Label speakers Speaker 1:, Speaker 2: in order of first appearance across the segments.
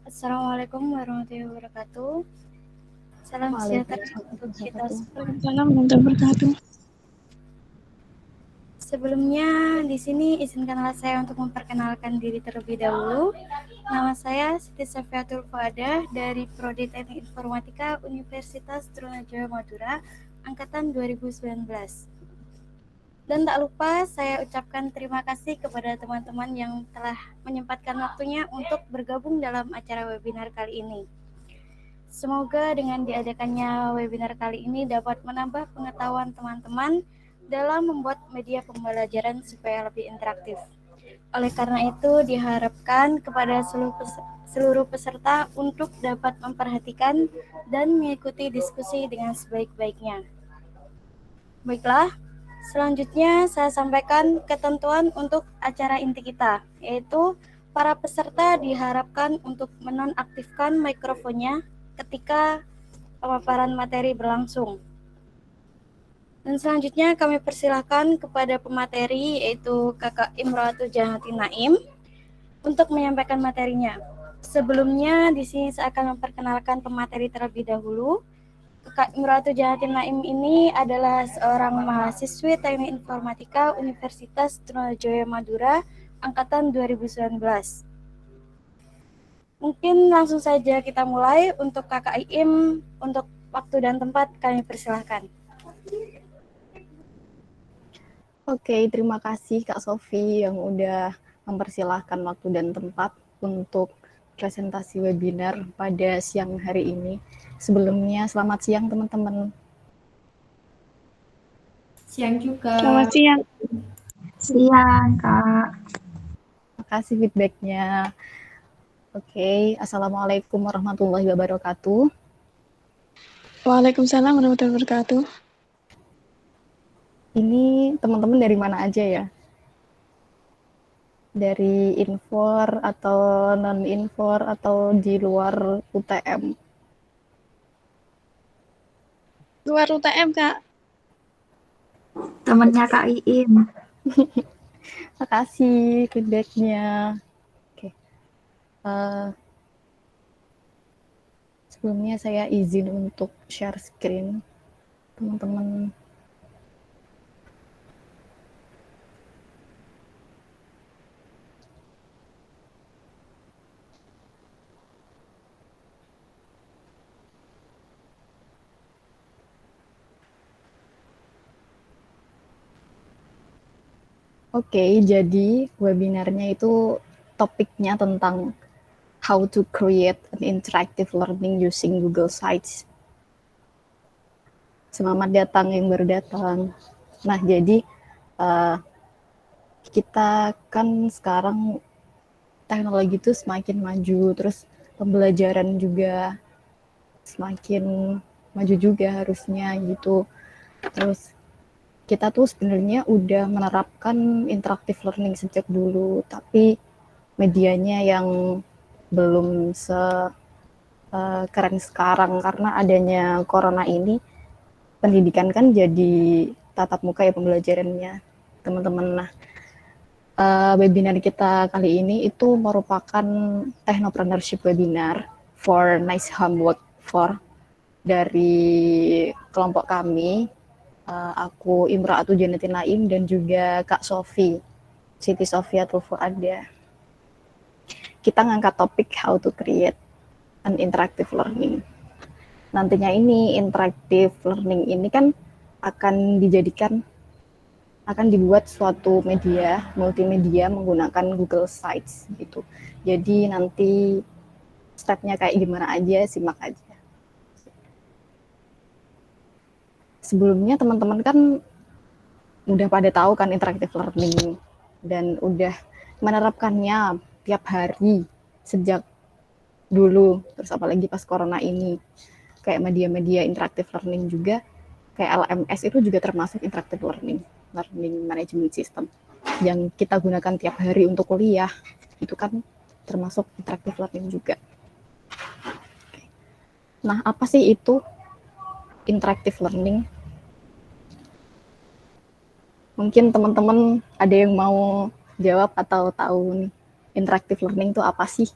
Speaker 1: Assalamualaikum warahmatullahi wabarakatuh. Salam sejahtera untuk kita semua.
Speaker 2: Waalaikumsalam warahmatullahi wabarakatuh.
Speaker 1: Sebelumnya, di sini izinkanlah saya untuk memperkenalkan diri terlebih dahulu. Nama saya Siti Safiatul Fuadah dari Prodi Teknik Informatika Universitas Trunojoyo Madura, angkatan 2019. Dan tak lupa saya ucapkan terima kasih kepada teman-teman yang telah menyempatkan waktunya untuk bergabung dalam acara webinar kali ini. Semoga dengan diadakannya webinar kali ini dapat menambah pengetahuan teman-teman dalam membuat media pembelajaran supaya lebih interaktif. Oleh karena itu, diharapkan kepada seluruh peserta untuk dapat memperhatikan dan mengikuti diskusi dengan sebaik-baiknya. Baiklah, selanjutnya saya sampaikan ketentuan untuk acara inti kita, yaitu para peserta diharapkan untuk menonaktifkan mikrofonnya ketika pemaparan materi berlangsung. Dan selanjutnya kami persilahkan kepada pemateri, yaitu Kakak Imro'atul Janati Naim, untuk menyampaikan materinya. Sebelumnya, di sini saya akan memperkenalkan pemateri terlebih dahulu. Kak Imro'atul Janati Naim ini adalah seorang mahasiswi Teknik Informatika Universitas Trunojoyo Madura, angkatan 2019. Mungkin langsung saja kita mulai. Untuk Kakak Iim, untuk waktu dan tempat kami persilahkan.
Speaker 2: Oke, terima kasih Kak Sofi yang udah mempersilahkan waktu dan tempat untuk presentasi webinar pada siang hari ini. Sebelumnya, selamat siang teman-teman.
Speaker 1: Siang juga.
Speaker 2: Selamat siang.
Speaker 3: Siang, Kak.
Speaker 2: Terima kasih feedback-nya. Oke, Assalamualaikum warahmatullahi wabarakatuh.
Speaker 4: Waalaikumsalam warahmatullahi wabarakatuh.
Speaker 2: Ini teman-teman dari mana aja ya? Dari Infor atau non-Infor atau di luar UTM?
Speaker 4: Luar UTM, Kak.
Speaker 3: Temennya Kak Iim.
Speaker 2: Makasih feedback-nya. Oke. Sebelumnya saya izin untuk share screen, teman-teman. Oke, jadi webinarnya itu topiknya tentang how to create an interactive learning using Google Sites. Selamat datang yang baru datang. Nah, jadi kita kan sekarang teknologi itu semakin maju, terus pembelajaran juga semakin maju juga harusnya gitu. Terus kita tuh sebenarnya udah menerapkan interactive learning sejak dulu, tapi medianya yang belum keren sekarang karena adanya corona ini. Pendidikan kan jadi tatap muka ya pembelajarannya, teman-teman. Nah, webinar kita kali ini itu merupakan technopreneurship webinar for nice homework for dari kelompok kami. Aku Imro'atul Janati Naim dan juga Kak Sofi, Siti Safiatul Fuadah. Kita ngangkat topik how to create an interactive learning. Nantinya ini interactive learning ini kan akan dibuat suatu media multimedia menggunakan Google Sites gitu. Jadi nanti stepnya kayak gimana aja, simak aja. Sebelumnya teman-teman kan udah pada tahu kan interactive learning dan udah menerapkannya tiap hari sejak dulu, terus apalagi pas corona ini kayak media-media interactive learning juga kayak LMS itu juga termasuk interactive learning management system yang kita gunakan tiap hari untuk kuliah, itu kan termasuk interactive learning juga. Nah, apa sih itu interactive learning? Mungkin teman-teman ada yang mau jawab atau tahu nih, interactive learning itu apa sih?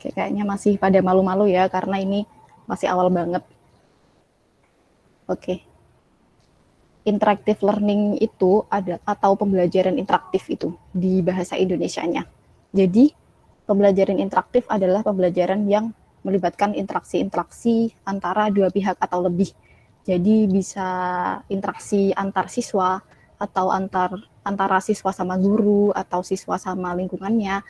Speaker 2: Oke, kayaknya masih pada malu-malu ya, karena ini masih awal banget. Oke. Interactive learning itu ada atau pembelajaran interaktif itu di bahasa Indonesianya. Jadi, pembelajaran interaktif adalah pembelajaran yang melibatkan interaksi-interaksi antara dua pihak atau lebih. Jadi bisa interaksi antar siswa atau antara siswa sama guru atau siswa sama lingkungannya.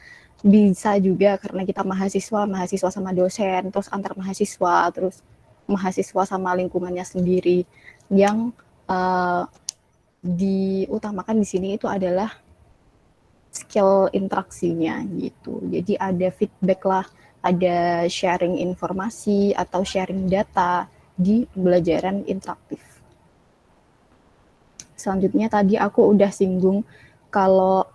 Speaker 2: Bisa juga karena kita mahasiswa sama dosen, terus antar mahasiswa, terus mahasiswa sama lingkungannya sendiri. Yang diutamakan di sini itu adalah skill interaksinya gitu. Jadi ada feedback lah, ada sharing informasi atau sharing data di pembelajaran interaktif. Selanjutnya tadi aku udah singgung kalau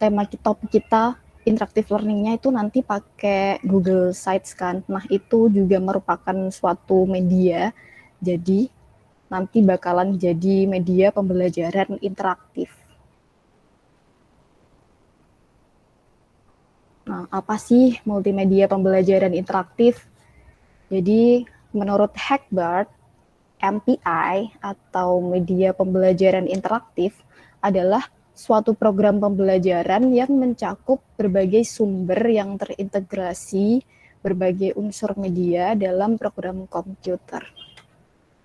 Speaker 2: tema topik kita interactive learning-nya itu nanti pakai Google Sites kan. Nah, itu juga merupakan suatu media. Jadi nanti bakalan jadi media pembelajaran interaktif. Nah, apa sih multimedia pembelajaran interaktif? Jadi, menurut Hackbart, MPI atau media pembelajaran interaktif adalah suatu program pembelajaran yang mencakup berbagai sumber yang terintegrasi berbagai unsur media dalam program komputer.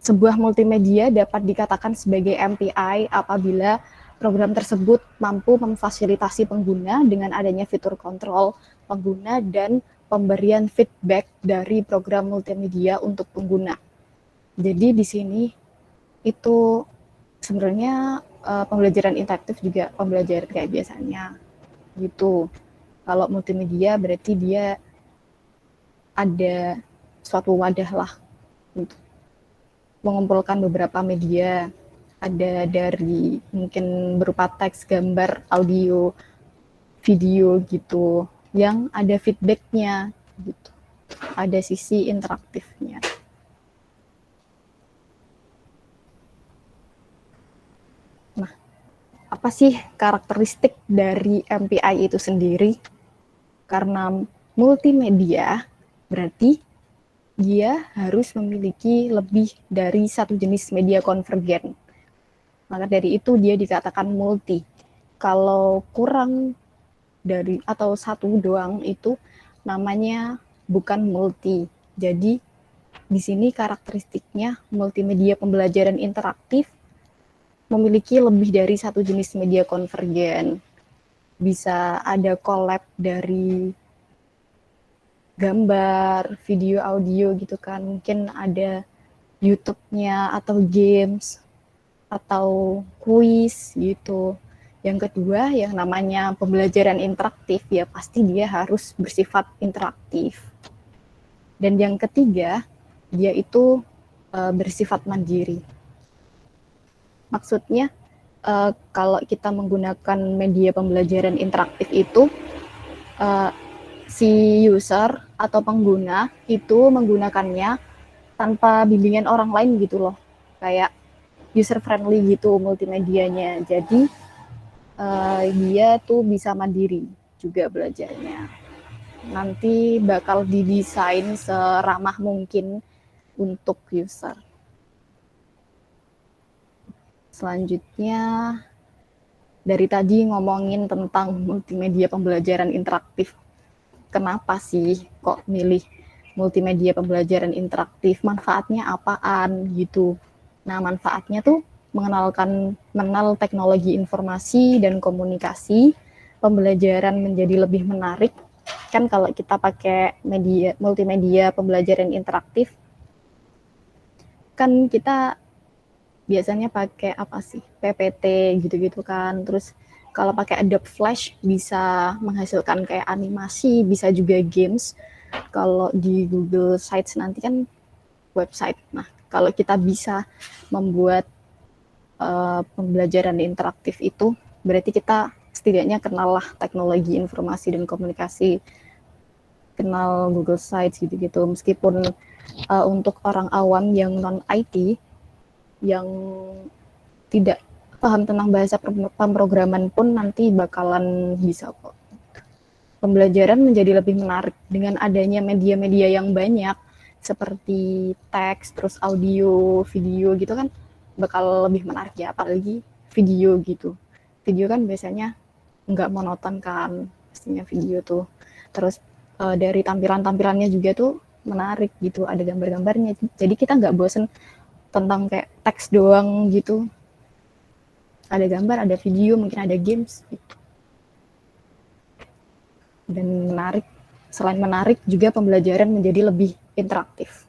Speaker 2: Sebuah multimedia dapat dikatakan sebagai MPI apabila program tersebut mampu memfasilitasi pengguna dengan adanya fitur kontrol pengguna dan pemberian feedback dari program multimedia untuk pengguna. Jadi di sini itu sebenarnya pembelajaran interaktif juga pembelajaran kayak biasanya gitu. Kalau multimedia berarti dia ada suatu wadah lah untuk mengumpulkan beberapa media, ada dari mungkin berupa teks, gambar, audio, video gitu, yang ada feedbacknya gitu, ada sisi interaktifnya. Nah, apa sih karakteristik dari MPI itu sendiri? Karena multimedia berarti dia harus memiliki lebih dari satu jenis media konvergen. Maka dari itu dia dikatakan multi. Kalau kurang dari atau satu doang itu namanya bukan multi. Jadi di sini karakteristiknya multimedia pembelajaran interaktif memiliki lebih dari satu jenis media konvergen. Bisa ada collab dari gambar, video, audio gitu kan. Mungkin ada YouTube-nya atau games atau kuis gitu. Yang kedua yang namanya pembelajaran interaktif ya pasti dia harus bersifat interaktif. Dan yang ketiga dia itu bersifat mandiri. Maksudnya kalau kita menggunakan media pembelajaran interaktif itu si user atau pengguna itu menggunakannya tanpa bimbingan orang lain gitu loh, kayak user friendly gitu multimedianya. Jadi dia tuh bisa mandiri juga belajarnya. Nanti bakal didesain seramah mungkin untuk user. Selanjutnya dari tadi ngomongin tentang multimedia pembelajaran interaktif. Kenapa sih kok milih multimedia pembelajaran interaktif? Manfaatnya apaan gitu? Nah, manfaatnya tuh mengenal teknologi informasi dan komunikasi, pembelajaran menjadi lebih menarik. Kan kalau kita pakai multimedia pembelajaran interaktif, kan kita biasanya pakai apa sih? PPT gitu-gitu kan. Terus kalau pakai Adobe Flash bisa menghasilkan kayak animasi, bisa juga games. Kalau di Google Sites nanti kan website. Nah, kalau kita bisa membuat pembelajaran interaktif itu, berarti kita setidaknya kenal lah teknologi informasi dan komunikasi, kenal Google Sites gitu-gitu. Meskipun untuk orang awam yang non-IT, yang tidak paham tentang bahasa pemrograman pun nanti bakalan bisa kok. pembelajaran menjadi lebih menarik dengan adanya media-media yang banyak seperti teks, terus audio, video gitu kan bakal lebih menarik ya, apalagi video gitu. Video kan biasanya nggak monoton kan, pastinya video tuh. Terus dari tampilan-tampilannya juga tuh menarik gitu, ada gambar-gambarnya. Jadi kita nggak bosen tentang kayak teks doang gitu. Ada gambar, ada video, mungkin ada games gitu. Dan menarik, selain menarik juga pembelajaran menjadi lebih interaktif.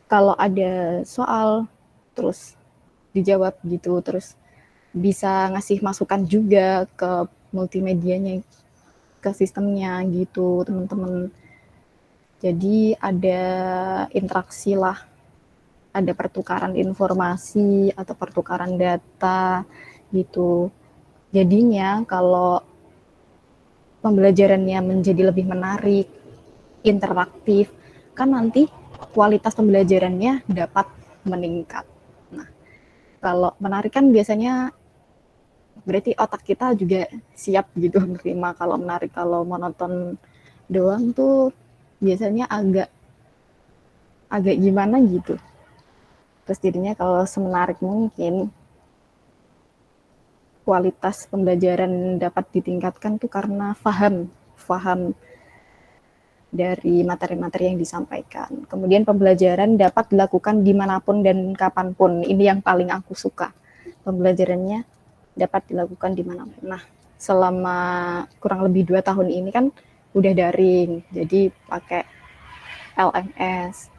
Speaker 2: Kalau ada soal terus dijawab gitu, terus bisa ngasih masukan juga ke multimedianya, ke sistemnya gitu teman-teman. Jadi ada interaksi lah, ada pertukaran informasi atau pertukaran data gitu. Jadinya kalau pembelajarannya menjadi lebih menarik, interaktif, kan nanti kualitas pembelajarannya dapat meningkat. Nah, kalau menarik kan biasanya berarti otak kita juga siap gitu menerima. Kalau menarik, kalau monoton doang tuh biasanya agak gimana gitu. Terus jadinya kalau semenarik mungkin kualitas pembelajaran dapat ditingkatkan tuh karena paham dari materi-materi yang disampaikan. Kemudian pembelajaran dapat dilakukan dimanapun dan kapanpun. Ini yang paling aku suka. Pembelajarannya dapat dilakukan dimanapun. Nah, selama kurang lebih 2 tahun ini kan udah daring, jadi pakai LMS.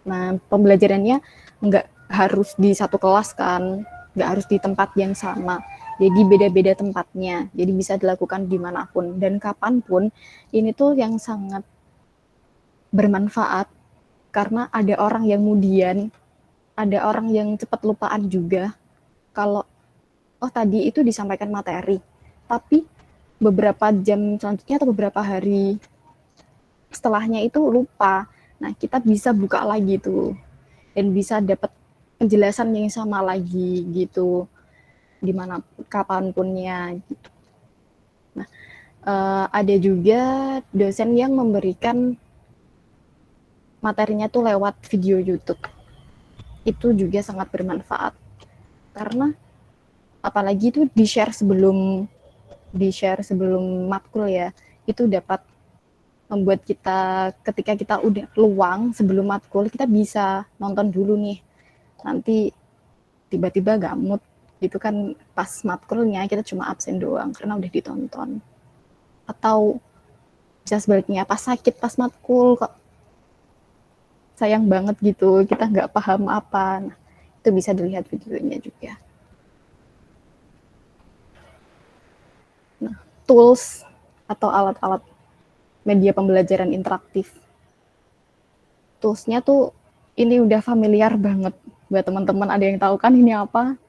Speaker 2: Nah, pembelajarannya nggak harus di satu kelas kan, nggak harus di tempat yang sama. Jadi beda-beda tempatnya, jadi bisa dilakukan dimanapun dan kapanpun. Ini tuh yang sangat bermanfaat karena ada orang yang kemudian, ada orang yang cepat lupaan juga. Kalau oh tadi itu disampaikan materi, tapi beberapa jam selanjutnya atau beberapa hari setelahnya itu lupa. Nah, kita bisa buka lagi tuh dan bisa dapat penjelasan yang sama lagi gitu, dimana kapanpunnya gitu. Nah, ada juga dosen yang memberikan materinya tuh lewat video YouTube. Itu juga sangat bermanfaat karena apalagi itu di-share sebelum matkul ya, itu dapat membuat kita ketika kita udah luang sebelum matkul, kita bisa nonton dulu nih. Nanti tiba-tiba gak mood gitu kan, pas matkulnya kita cuma absen doang karena udah ditonton. Atau bisa sebaliknya, pas sakit pas matkul kok sayang banget gitu, kita nggak paham apa. Nah, itu bisa dilihat videonya juga. Nah, tools atau alat-alat media pembelajaran interaktif. Toolsnya tuh ini udah familiar banget buat teman-teman. Ada yang tahu kan ini apa?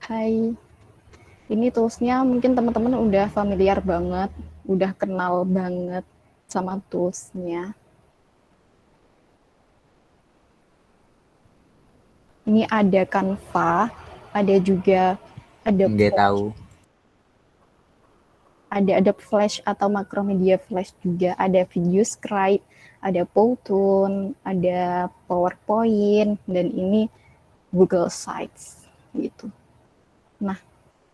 Speaker 2: Hai. Ini toolsnya mungkin teman-teman udah familiar banget, udah kenal banget sama toolsnya. Ini ada Canva, ada juga
Speaker 5: Nggak tahu.
Speaker 2: Ada Adobe Flash atau Macromedia Flash juga, ada Video Scribe, ada Powtoon, ada PowerPoint, dan ini Google Sites gitu. Nah,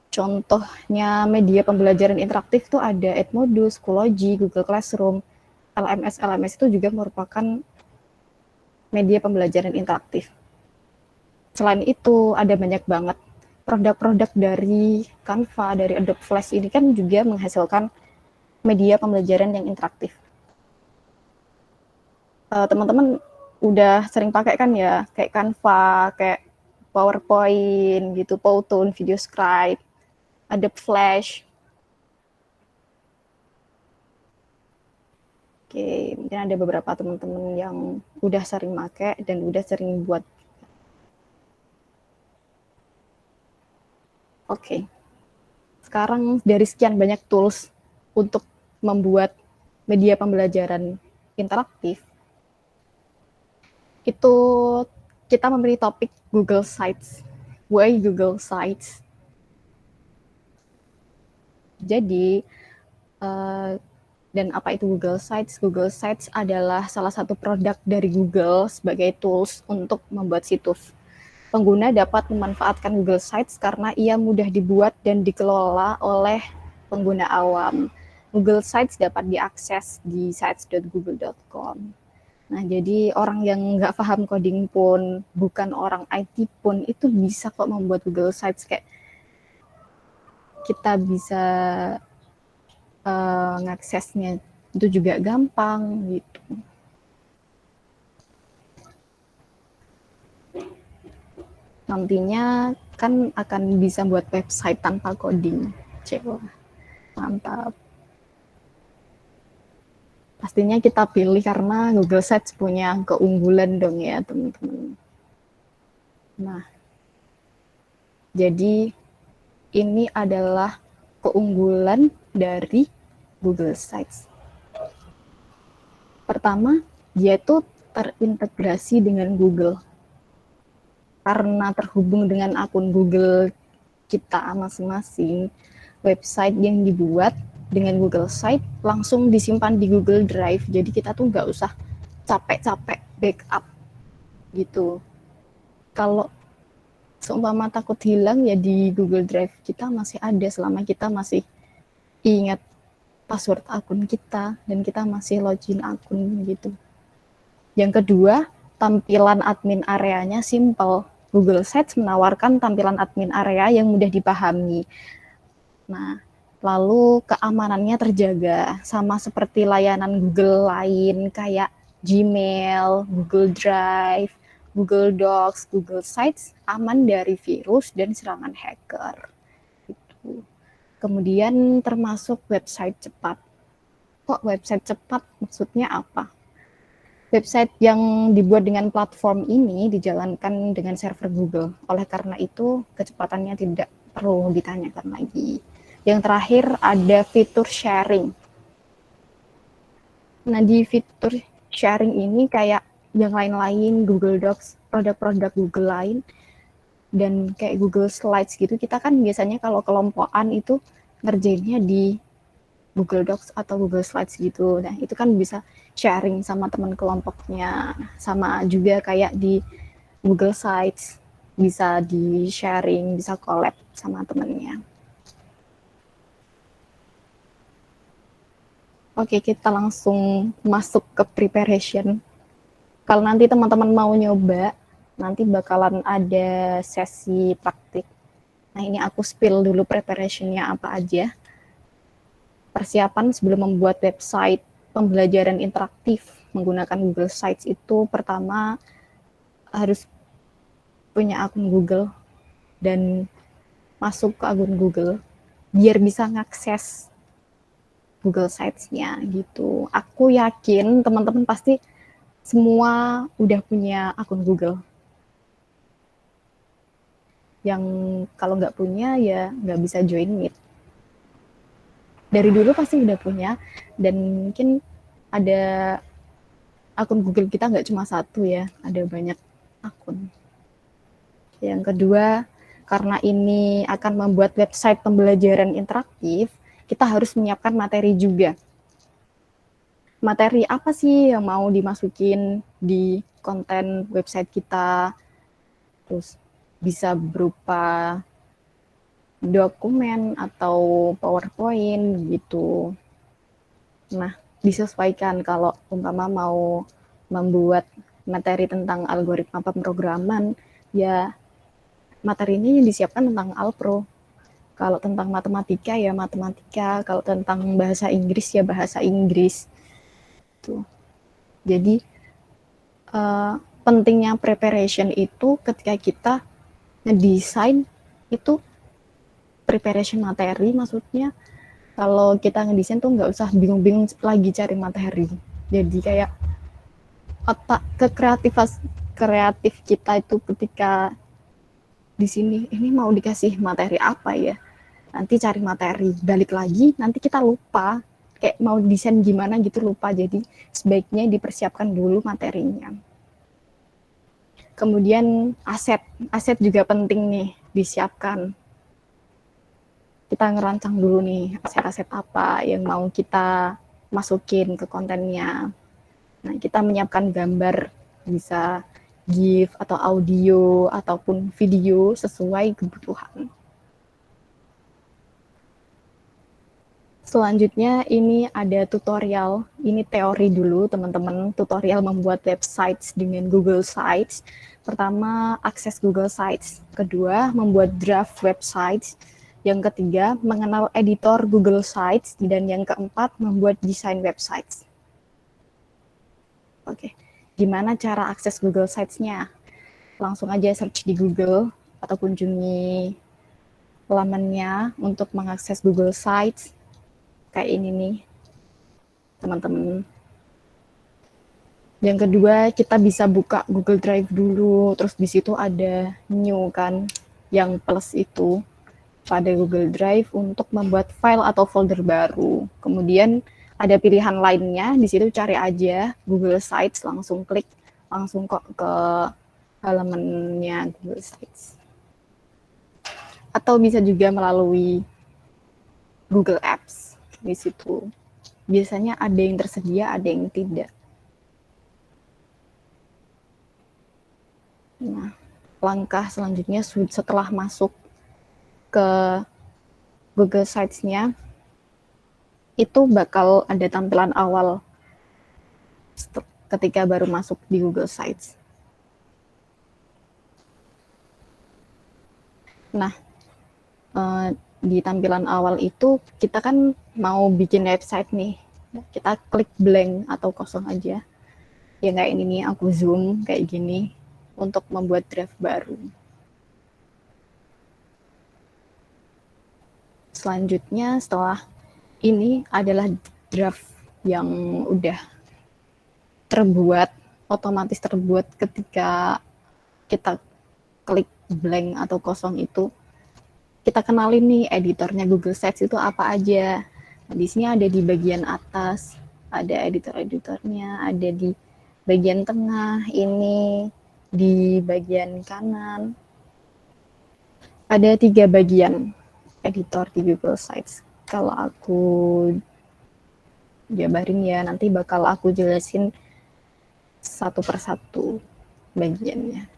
Speaker 2: contohnya media pembelajaran interaktif tuh ada Edmodo, Schoology, Google Classroom, LMS. LMS itu juga merupakan media pembelajaran interaktif. Selain itu ada banyak banget produk-produk dari Canva, dari Adobe Flash ini kan juga menghasilkan media pembelajaran yang interaktif. Teman-teman udah sering pakai kan ya, kayak Canva, kayak PowerPoint gitu, Powtoon, Video Scribe, Adobe Flash. Oke, mungkin ada beberapa teman-teman yang udah sering pakai dan udah sering buat. Oke. Sekarang dari sekian banyak tools untuk membuat media pembelajaran interaktif, itu kita memberi topik Google Sites. Why Google Sites? Jadi, dan apa itu Google Sites? Google Sites adalah salah satu produk dari Google sebagai tools untuk membuat situs. Pengguna dapat memanfaatkan Google Sites karena ia mudah dibuat dan dikelola oleh pengguna awam. Google Sites dapat diakses di sites.google.com. Nah, jadi orang yang nggak paham coding pun, bukan orang IT pun, itu bisa kok membuat Google Sites. Kayak kita bisa ngaksesnya itu juga gampang gitu. Nantinya kan akan bisa buat website tanpa coding. Cewek, mantap. Pastinya kita pilih karena Google Sites punya keunggulan dong ya teman-teman. Nah, jadi ini adalah keunggulan dari Google Sites. Pertama, dia itu terintegrasi dengan Google. Karena terhubung dengan akun Google kita masing-masing, website yang dibuat dengan Google Site langsung disimpan di Google Drive. Jadi kita tuh nggak usah capek-capek backup gitu. Kalau seumpama takut hilang ya di Google Drive kita masih ada selama kita masih ingat password akun kita dan kita masih login akun gitu. Yang kedua, tampilan admin areanya simple. Google Sites menawarkan tampilan admin area yang mudah dipahami. Nah, lalu keamanannya terjaga sama seperti layanan Google lain kayak Gmail, Google Drive, Google Docs, Google Sites aman dari virus dan serangan hacker. Gitu. Kemudian termasuk website cepat. Kok website cepat? Maksudnya apa? Website yang dibuat dengan platform ini dijalankan dengan server Google. Oleh karena itu, kecepatannya tidak perlu ditanyakan lagi. Yang terakhir ada fitur sharing. Nah, di fitur sharing ini kayak yang lain-lain, Google Docs, produk-produk Google lain, dan kayak Google Slides gitu, kita kan biasanya kalau kelompokan itu ngerjainnya di Google Docs atau Google Slides gitu. Nah, itu kan bisa sharing sama teman kelompoknya. Sama juga kayak di Google Sites, bisa di sharing, bisa collab sama temennya. Oke, kita langsung masuk ke preparation. Kalau nanti teman-teman mau nyoba, nanti bakalan ada sesi praktik. Nah, ini aku spill dulu preparationnya apa aja. Persiapan sebelum membuat website pembelajaran interaktif menggunakan Google Sites itu pertama harus punya akun Google dan masuk ke akun Google biar bisa ngakses Google Sites-nya gitu. Aku yakin teman-teman pasti semua udah punya akun Google. Yang kalau nggak punya ya nggak bisa join Meet. Dari dulu pasti udah punya, dan mungkin ada akun Google kita nggak cuma satu ya, ada banyak akun. Yang kedua, karena ini akan membuat website pembelajaran interaktif, kita harus menyiapkan materi juga. Materi apa sih yang mau dimasukin di konten website kita? Terus bisa berupa dokumen atau PowerPoint gitu. Nah, disesuaikan kalau umpama mau membuat materi tentang algoritma pemrograman, ya materinya yang disiapkan tentang Alpro. Kalau tentang matematika ya matematika, kalau tentang bahasa Inggris ya bahasa Inggris. Tuh. Jadi pentingnya preparation itu ketika kita ngedesain itu preparation materi, maksudnya kalau kita ngedesain tuh nggak usah bingung-bingung lagi cari materi. Jadi kayak otak kreatif kita itu ketika di sini ini mau dikasih materi apa ya, nanti cari materi, balik lagi nanti kita lupa kayak mau desain gimana gitu, lupa. Jadi sebaiknya dipersiapkan dulu materinya. Kemudian aset juga penting nih. disiapkan. Kita ngerancang dulu nih aset-aset apa yang mau kita masukin ke kontennya. Nah, kita menyiapkan gambar, bisa GIF atau audio ataupun video sesuai kebutuhan. Selanjutnya ini ada tutorial, ini teori dulu teman-teman, tutorial membuat websites dengan Google Sites. Pertama, akses Google Sites. Kedua, membuat draft websites. Yang ketiga, mengenal editor Google Sites. Dan yang keempat, membuat desain websites. Oke, gimana cara akses Google Sites-nya? Langsung aja search di Google atau kunjungi lamannya untuk mengakses Google Sites. Kayak ini nih, teman-teman. Yang kedua, kita bisa buka Google Drive dulu, terus di situ ada new kan, yang plus itu pada Google Drive untuk membuat file atau folder baru. Kemudian ada pilihan lainnya, di situ cari aja Google Sites, langsung klik, langsung kok ke halamannya Google Sites. Atau bisa juga melalui Google Apps di situ. Biasanya ada yang tersedia, ada yang tidak. Nah, langkah selanjutnya setelah masuk ke Google Sites-nya, itu bakal ada tampilan awal ketika baru masuk di Google Sites. Nah, di tampilan awal itu kita kan mau bikin website nih. Kita klik blank atau kosong aja. Ya kayak ini nih, aku zoom kayak gini untuk membuat draft baru. Selanjutnya setelah ini adalah draft yang udah terbuat, otomatis terbuat ketika kita klik blank atau kosong itu. Kita kenalin nih editornya Google Sites itu apa aja. Nah, di sini ada di bagian atas, ada editor-editornya, ada di bagian tengah, ini di bagian kanan. Ada 3 bagian editor di Google Sites. Kalau aku jabarin ya, nanti bakal aku jelasin satu persatu bagiannya.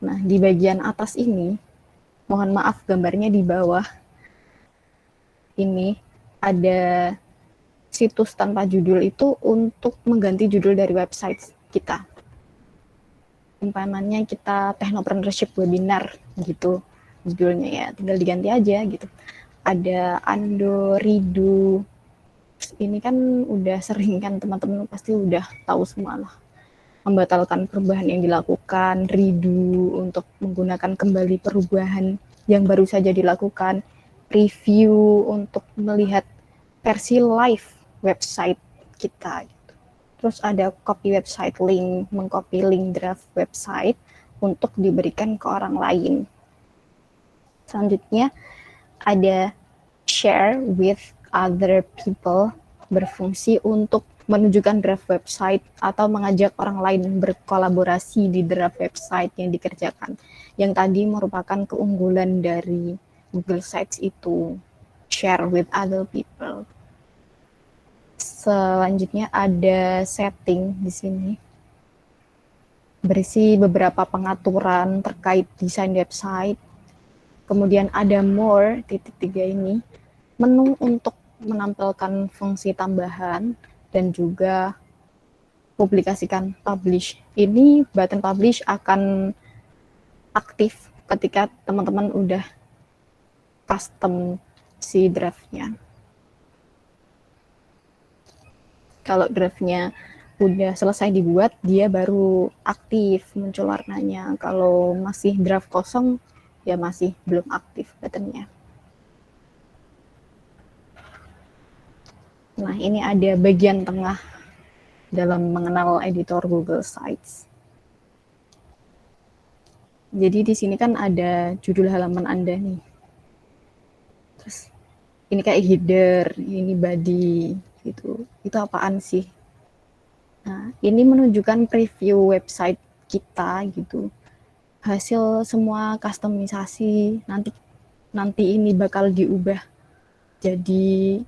Speaker 2: Nah, di bagian atas ini, mohon maaf gambarnya di bawah, ini ada situs tanpa judul itu untuk mengganti judul dari website kita. Umpamanya kita technopreneurship webinar gitu judulnya ya, tinggal diganti aja gitu. Ada undo, redo. Ini kan udah sering kan teman-teman pasti udah tahu semua lah. Membatalkan perubahan yang dilakukan, redo untuk menggunakan kembali perubahan yang baru saja dilakukan, review untuk melihat versi live website kita. Terus ada copy website link, mengcopy link draft website untuk diberikan ke orang lain. Selanjutnya ada share with other people, berfungsi untuk menunjukkan draft website atau mengajak orang lain berkolaborasi di draft website yang dikerjakan. Yang tadi merupakan keunggulan dari Google Sites itu, share with other people. Selanjutnya ada setting di sini. Berisi beberapa pengaturan terkait desain website. Kemudian ada more, .3 ini, menu untuk menampilkan fungsi tambahan dan juga publikasikan publish. Ini button publish akan aktif ketika teman-teman udah custom si draftnya. Kalau draftnya udah selesai dibuat, dia baru aktif muncul warnanya. Kalau masih draft kosong, ya masih belum aktif buttonnya. Nah, ini ada bagian tengah dalam mengenal editor Google Sites. Jadi di sini kan ada judul halaman Anda nih. Terus ini kayak header, ini body gitu. Itu apaan sih? Nah, ini menunjukkan preview website kita gitu. hasil semua customisasi. Nanti ini bakal diubah jadi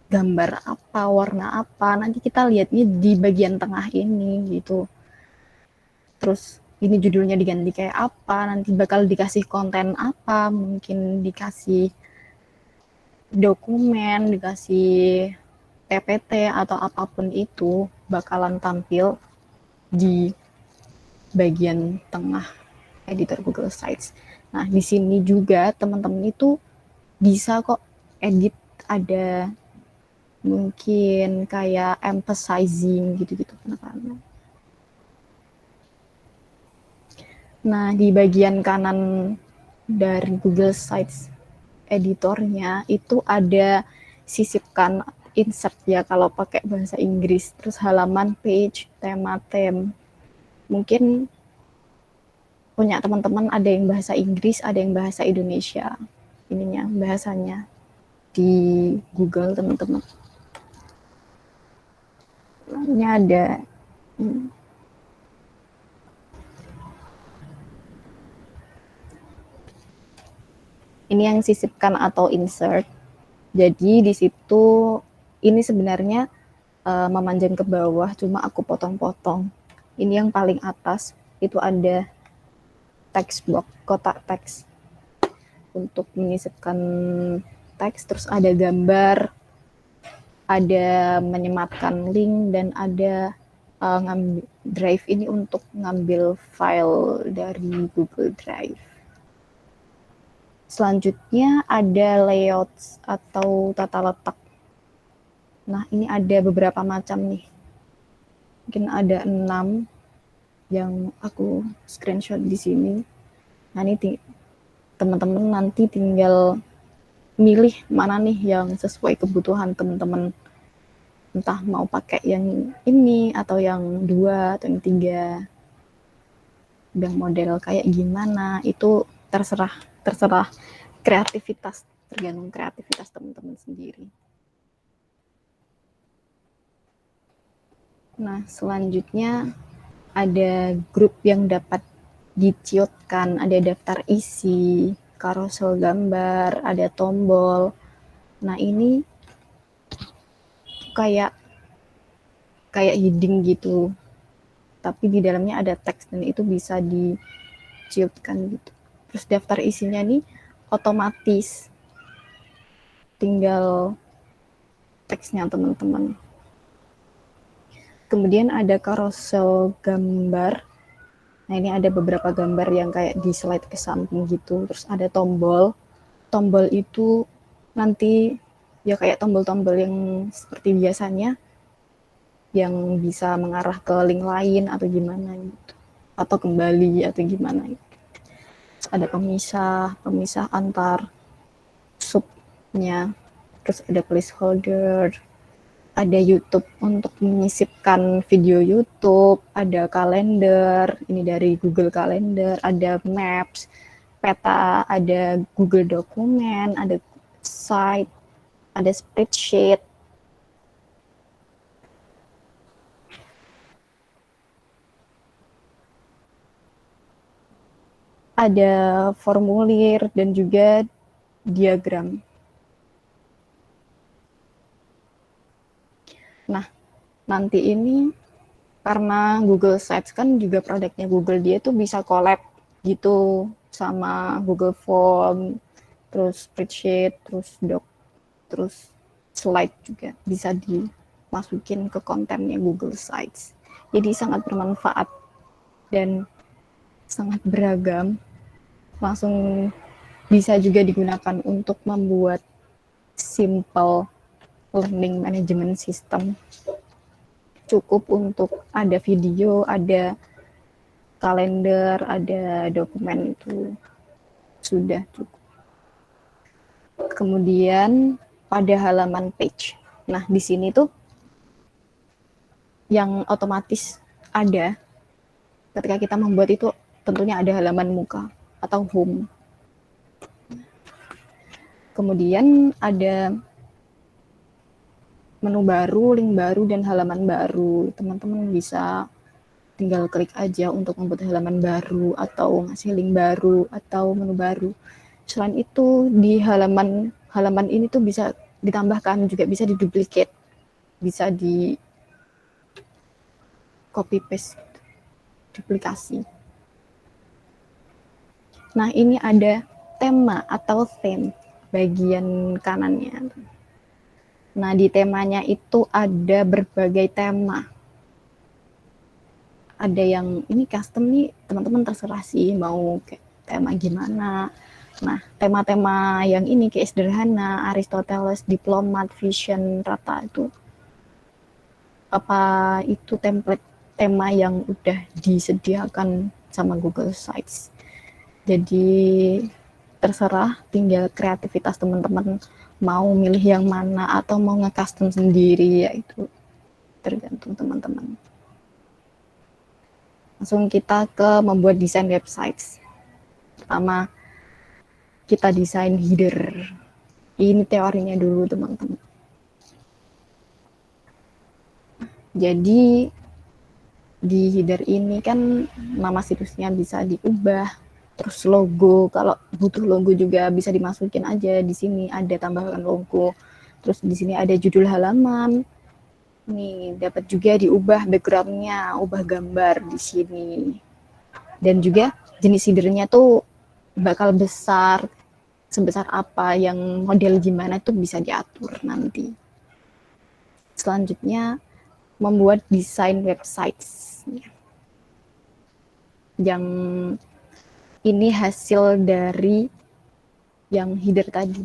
Speaker 2: gambar apa, warna apa, nanti kita lihatnya di bagian tengah ini gitu. Terus ini judulnya diganti kayak apa, nanti bakal dikasih konten apa, mungkin dikasih dokumen, dikasih PPT atau apapun itu bakalan tampil di bagian tengah editor Google Sites. Nah, di sini juga teman-teman itu bisa kok edit, ada mungkin kayak emphasizing gitu-gitu penekanannya. Nah, di bagian kanan dari Google Sites editornya itu ada sisipkan insert ya kalau pakai bahasa Inggris, terus halaman, page, tema, theme. Mungkin punya teman-teman ada yang bahasa Inggris, ada yang bahasa Indonesia. Ininya bahasanya di Google teman-teman. Ini ada ini yang sisipkan atau insert. Jadi di situ ini sebenarnya memanjang ke bawah, cuma aku potong-potong. Ini yang paling atas itu ada text box, kotak teks untuk menyisipkan teks, terus ada gambar, ada menyematkan link, dan ada ngambil drive ini untuk ngambil file dari Google Drive. Selanjutnya ada layout atau tata letak. Nah, ini ada beberapa macam nih. Mungkin ada 6 yang aku screenshot di sini. Nah, ini teman-teman nanti tinggal milih mana nih yang sesuai kebutuhan teman-teman. Entah mau pakai yang ini atau yang 2 atau yang 3. Yang model kayak gimana itu terserah kreativitas, tergantung kreativitas teman-teman sendiri. Nah, selanjutnya ada grup yang dapat diciutkan, ada daftar isi, carousel gambar, ada tombol. Nah, ini kayak heading gitu, tapi di dalamnya ada teks dan itu bisa diciutkan gitu. Terus daftar isinya nih otomatis, tinggal teksnya teman-teman. Kemudian ada carousel gambar. Nah, ini ada beberapa gambar yang kayak di slide ke samping gitu. Terus ada tombol. Tombol itu nanti ya kayak tombol-tombol yang seperti biasanya, yang bisa mengarah ke link lain atau gimana gitu. Atau kembali atau gimana gitu. Terus ada pemisah antar subnya. Terus ada placeholder. Ada YouTube untuk menyisipkan video YouTube, ada kalender, ini dari Google Calendar, ada Maps, peta, ada Google Dokumen, ada Site, ada Spreadsheet. Ada formulir dan juga diagram. Nah, nanti ini karena Google Sites kan juga produknya Google, dia tuh bisa collab gitu sama Google Form, terus spreadsheet, terus doc, terus slide juga bisa dimasukin ke kontennya Google Sites. Jadi sangat bermanfaat dan sangat beragam. Langsung bisa juga digunakan untuk membuat simple learning management system. Cukup untuk ada video, ada kalender, ada dokumen, itu sudah cukup. Kemudian pada halaman page. Nah, di sini tuh yang otomatis ada ketika kita membuat itu tentunya ada halaman muka atau home. Kemudian ada menu baru, link baru, dan halaman baru. Teman-teman bisa tinggal klik aja untuk membuat halaman baru atau ngasih link baru atau menu baru. Selain itu di halaman ini tuh bisa ditambahkan, juga bisa diduplicate, bisa di copy paste, duplikasi. Nah, ini ada tema atau theme bagian kanannya. Nah, di temanya itu ada berbagai tema. Ada yang ini custom nih, teman-teman terserah sih mau kayak tema gimana. Nah, tema-tema yang ini kayak sederhana, Aristoteles, diplomat, vision, rata itu apa itu template tema yang udah disediakan sama Google Sites. Jadi terserah, tinggal kreativitas teman-teman mau milih yang mana atau mau nge-custom sendiri, yaitu tergantung teman-teman. Langsung kita ke membuat desain websites. Pertama, kita desain header. Ini teorinya dulu teman-teman. Jadi di header ini kan nama situsnya bisa diubah, terus logo, kalau butuh logo juga bisa dimasukin aja di sini, ada tambahkan logo. Terus di sini ada judul halaman. Nih, dapat juga diubah background-nya, ubah gambar di sini. Dan juga jenis header-nya tuh bakal besar, sebesar apa, yang model gimana tuh bisa diatur nanti. Selanjutnya membuat desain websites. Yang ini hasil dari yang header tadi.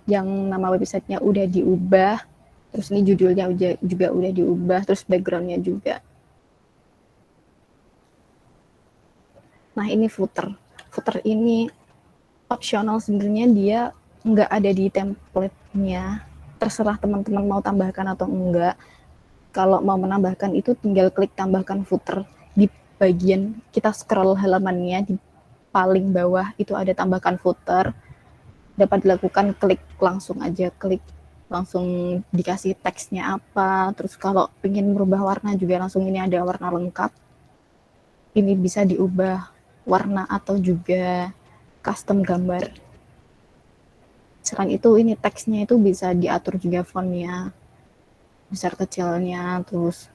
Speaker 2: Yang nama websitenya udah diubah, terus ini judulnya juga udah diubah, terus backgroundnya juga. Nah, ini footer. Footer ini optional sebenarnya, dia nggak ada di template-nya. Terserah teman-teman mau tambahkan atau enggak. Kalau mau menambahkan itu tinggal klik tambahkan footer. Di bagian kita scroll halamannya, di paling bawah itu ada tambahkan footer. Dapat dilakukan klik langsung aja, klik langsung dikasih teksnya apa. Terus kalau ingin merubah warna juga langsung ini ada warna lengkap. Ini bisa diubah warna atau juga custom gambar. Selain itu ini teksnya itu bisa diatur juga fontnya, besar kecilnya, terus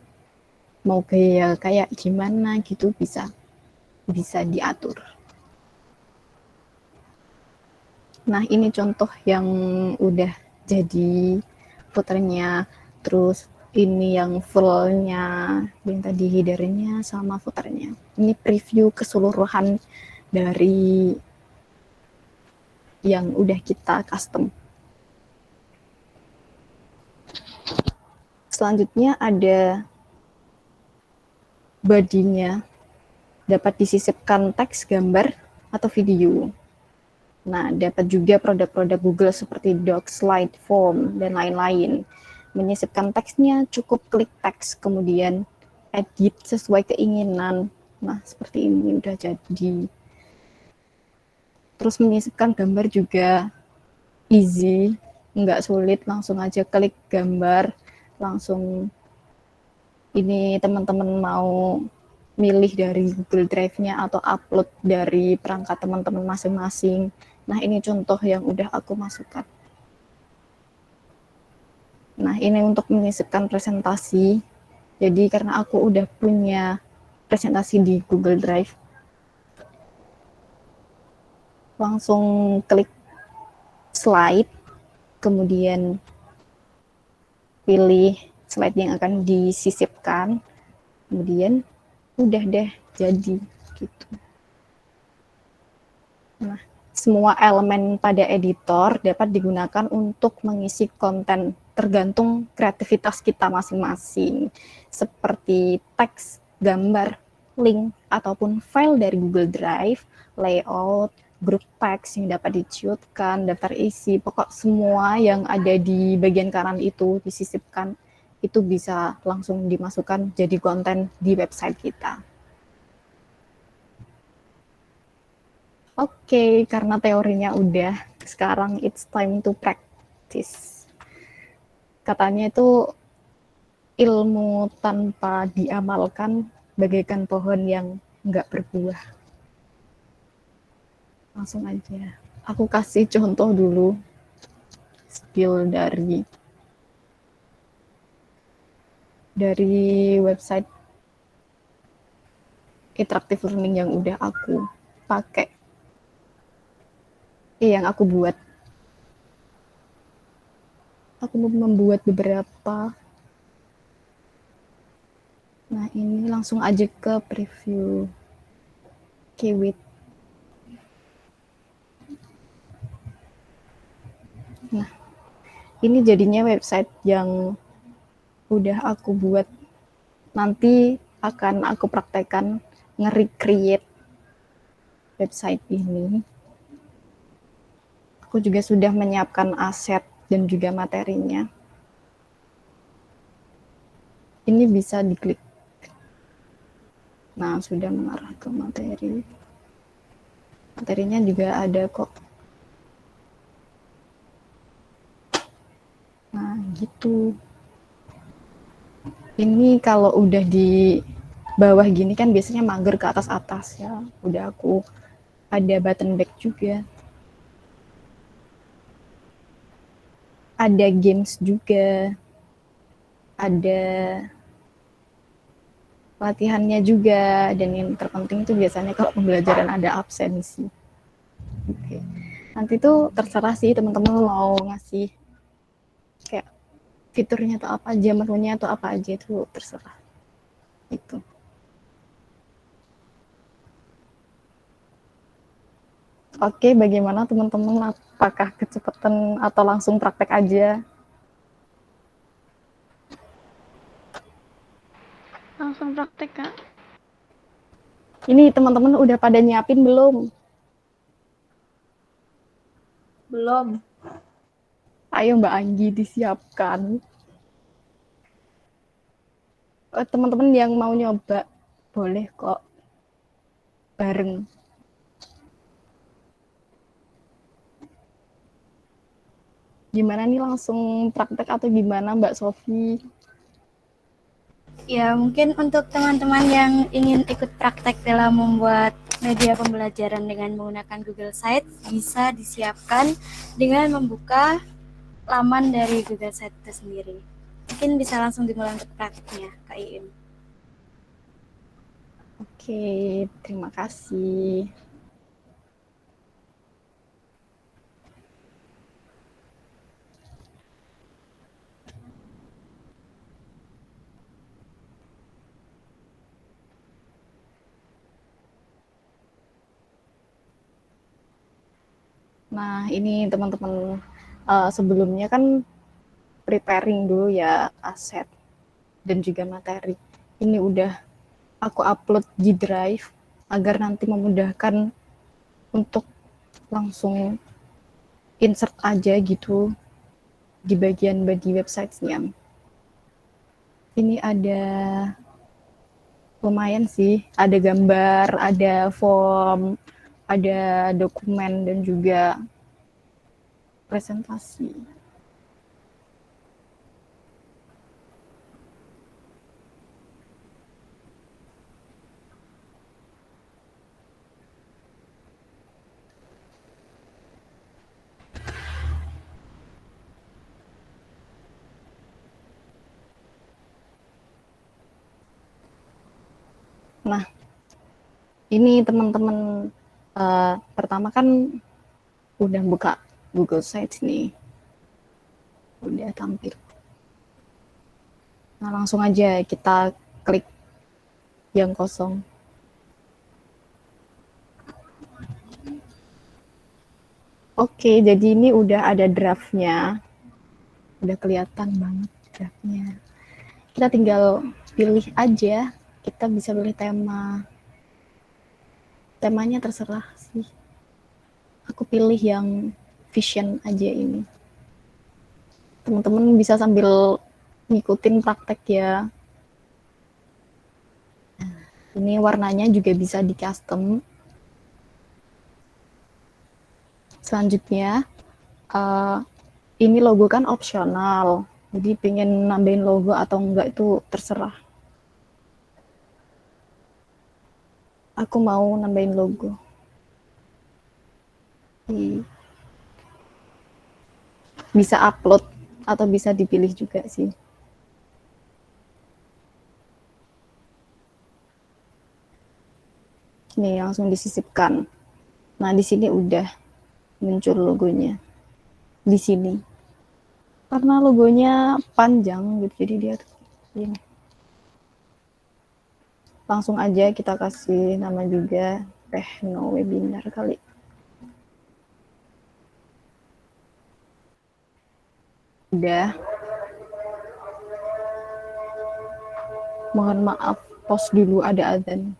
Speaker 2: mau gaya kayak gimana gitu bisa diatur. Nah, ini contoh yang udah jadi footernya, terus ini yang fullnya, yang tadi headernya sama footernya. Ini preview keseluruhan dari yang udah kita custom. Selanjutnya ada body-nya, dapat disisipkan teks, gambar, atau video. Nah, dapat juga produk-produk Google seperti Docs, Slide, Form, dan lain-lain. Menyisipkan teksnya, cukup klik teks, kemudian edit sesuai keinginan. Nah, seperti ini udah jadi. Terus menyisipkan gambar juga easy, nggak sulit, langsung aja klik gambar, langsung ini teman-teman mau milih dari Google Drive-nya atau upload dari perangkat teman-teman masing-masing. Nah, ini contoh yang udah aku masukkan. Nah, ini untuk menyisipkan presentasi. Jadi karena aku udah punya presentasi di Google Drive, langsung klik slide, kemudian pilih slide yang akan disisipkan, kemudian udah deh jadi gitu. Nah, semua elemen pada editor dapat digunakan untuk mengisi konten tergantung kreativitas kita masing-masing, seperti teks, gambar, link, ataupun file dari Google Drive, layout, grup teks yang dapat diciutkan, daftar isi, pokok semua yang ada di bagian kanan itu disisipkan, itu bisa langsung dimasukkan jadi konten di website kita. Oke, karena teorinya udah, sekarang it's time to practice. Katanya itu ilmu tanpa diamalkan bagaikan pohon yang nggak berbuah. Langsung aja. Aku kasih contoh dulu skill dari website interactive learning yang udah aku pakai, yang aku buat. Aku membuat beberapa. Nah, ini langsung aja ke preview. Oke, wait. Nah, ini jadinya website yang udah aku buat. Nanti akan aku praktekkan nge-recreate website ini. Aku juga sudah menyiapkan aset dan juga materinya. Ini bisa diklik. Nah, sudah mengarah ke materi. Materinya juga ada kok. Nah, gitu. Ini kalau udah di bawah gini kan biasanya mager ke atas-atas ya. Udah aku ada button back juga. Ada games juga. Ada latihannya juga, dan yang terpenting itu biasanya kalau pembelajaran ada absensi. Oke. Nanti tuh terserah sih teman-teman mau ngasih kayak fiturnya atau apa aja, menunya atau apa aja, itu terserah. Itu. Oke, bagaimana teman-teman? Apakah kecepatan atau langsung praktek aja?
Speaker 4: Langsung praktek, Kak.
Speaker 2: Ini teman-teman udah pada nyiapin belum?
Speaker 3: Belum.
Speaker 2: Ayo Mbak Anggi disiapkan. Teman-teman yang mau nyoba boleh kok bareng. Gimana nih, langsung praktek atau gimana Mbak Sofi?
Speaker 1: Ya, mungkin untuk teman-teman yang ingin ikut praktek dalam membuat media pembelajaran dengan menggunakan Google Sites, bisa disiapkan dengan membuka laman dari Google Sites itu sendiri. Mungkin bisa langsung dimulai untuk praktiknya, Kak Iin.
Speaker 2: Oke, terima kasih. Nah, ini teman-teman, sebelumnya kan preparing dulu ya aset dan juga materi. Ini udah aku upload di Drive agar nanti memudahkan untuk langsung insert aja gitu di bagian body websitenya. Ini ada lumayan sih, ada gambar, ada form, ada dokumen, dan juga presentasi. Nah, ini teman-teman, pertama kan udah buka Google Sites nih, udah tampil. Nah, langsung aja kita klik yang kosong. Oke, jadi ini udah ada draftnya, udah kelihatan banget draftnya. Kita tinggal pilih aja, kita bisa pilih tema. Temanya terserah sih. Aku pilih yang vision aja ini. Teman-teman bisa sambil ngikutin praktek ya. Ini warnanya juga bisa di custom. Selanjutnya, ini logo kan opsional. Jadi pengen nambahin logo atau enggak itu terserah. Aku mau nambahin logo. Bisa upload atau bisa dipilih juga sih. Ini langsung disisipkan. Nah, di sini udah muncul logonya. Di sini. Karena logonya panjang gitu, jadi dia ini. Langsung aja kita kasih nama juga Techno Webinar kali. Udah. Mohon maaf, pause dulu ada azan.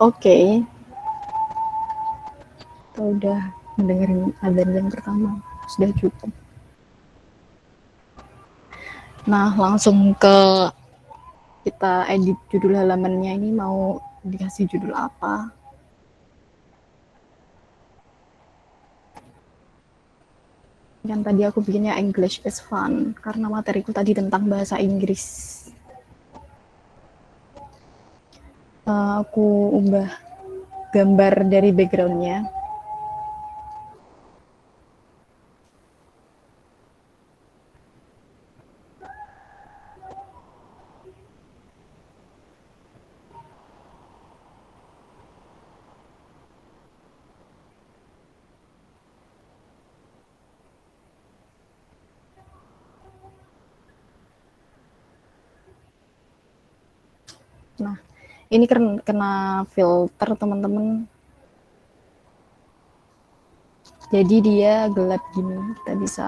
Speaker 2: Oke. Kita udah mendengarin azan yang pertama. Sudah cukup. Nah, langsung ke kita edit judul halamannya. Ini mau dikasih judul apa? Yang tadi aku bikinnya English is fun karena materiku tadi tentang bahasa Inggris. Aku ubah gambar dari backgroundnya. Nah, ini kena filter teman-teman. Jadi dia gelap gini, kita bisa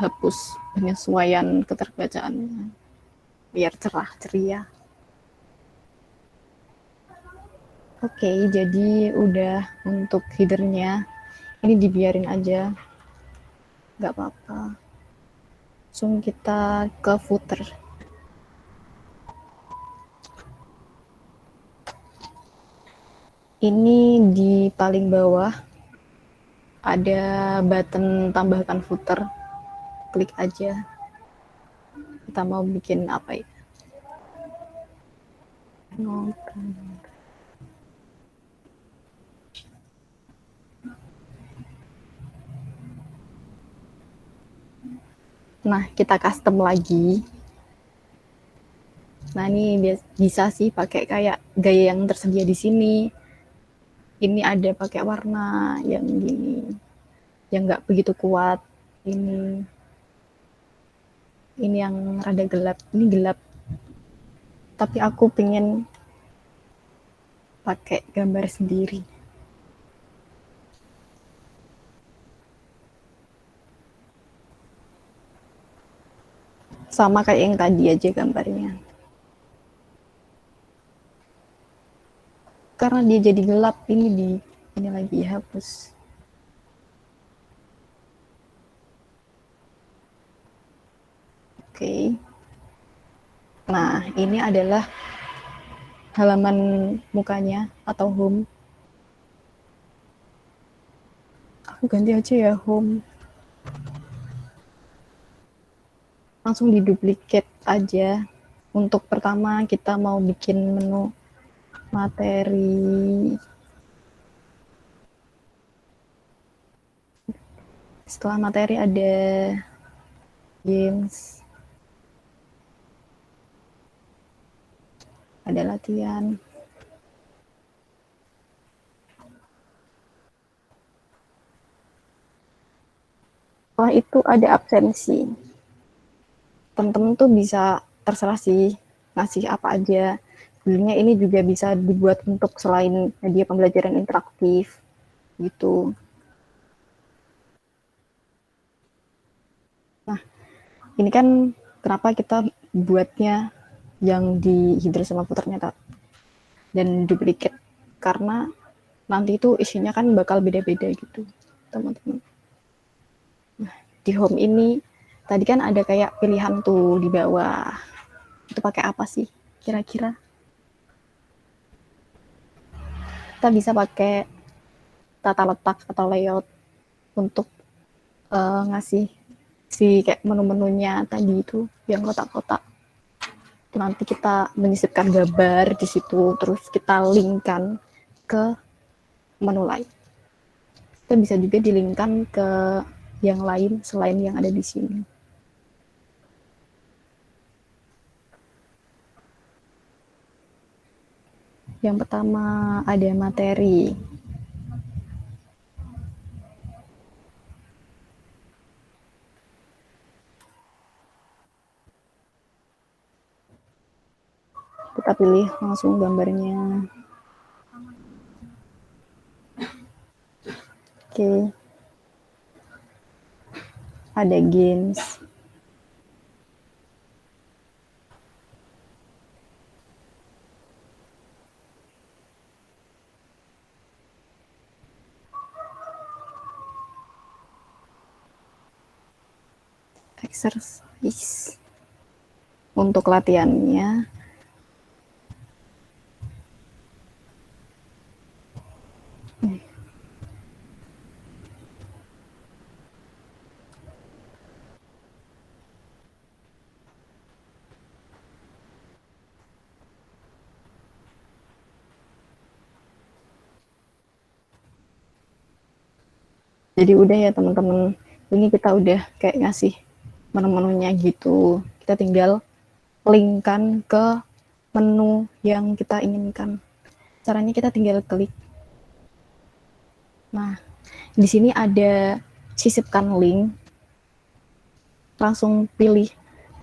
Speaker 2: hapus penyesuaian keterbacaannya biar cerah ceria. Oke, jadi udah untuk headernya. Ini dibiarin aja, nggak apa-apa. Langsung kita ke footer. Ini di paling bawah ada button tambahkan footer. Klik aja. Kita mau bikin apa ya? Nah, kita custom lagi. Nah, ini bisa sih pakai kayak gaya yang tersedia di sini. Ini ada pakai warna yang gini, yang nggak begitu kuat. Ini yang rada gelap. Ini gelap. Tapi aku pengen pakai gambar sendiri. Sama kayak yang tadi aja gambarnya. Karena dia jadi gelap, ini lagi hapus. Oke. Nah, ini adalah halaman mukanya atau home. Aku ganti aja ya home. Langsung diduplikat aja. Untuk pertama kita mau bikin menu materi. Setelah materi ada games, ada latihan. Setelah itu ada absensi. Teman-teman tuh bisa terserah sih ngasih apa aja. Sebenarnya ini juga bisa dibuat untuk selain media pembelajaran interaktif gitu. Nah, ini kan kenapa kita buatnya yang di hidro sama puternya dan duplikat, karena nanti itu isinya kan bakal beda-beda gitu teman-teman. Nah, di home ini tadi kan ada kayak pilihan tuh di bawah, itu pakai apa sih kira-kira? Kita bisa pakai tata letak atau layout untuk ngasih si kayak menu-menunya tadi itu yang kotak-kotak. Nanti kita menyisipkan gambar di situ, terus kita linkkan ke menu lain. Kita bisa juga dilinkkan ke yang lain selain yang ada di sini. Yang pertama ada materi. Kita pilih langsung gambarnya. Oke. Ada games. Exercise. Untuk latihannya jadi udah ya teman-teman, ini kita udah kayak ngasih menu-menunya gitu, kita tinggal linkkan ke menu yang kita inginkan. Caranya kita tinggal klik. Nah, di sini ada sisipkan link, langsung pilih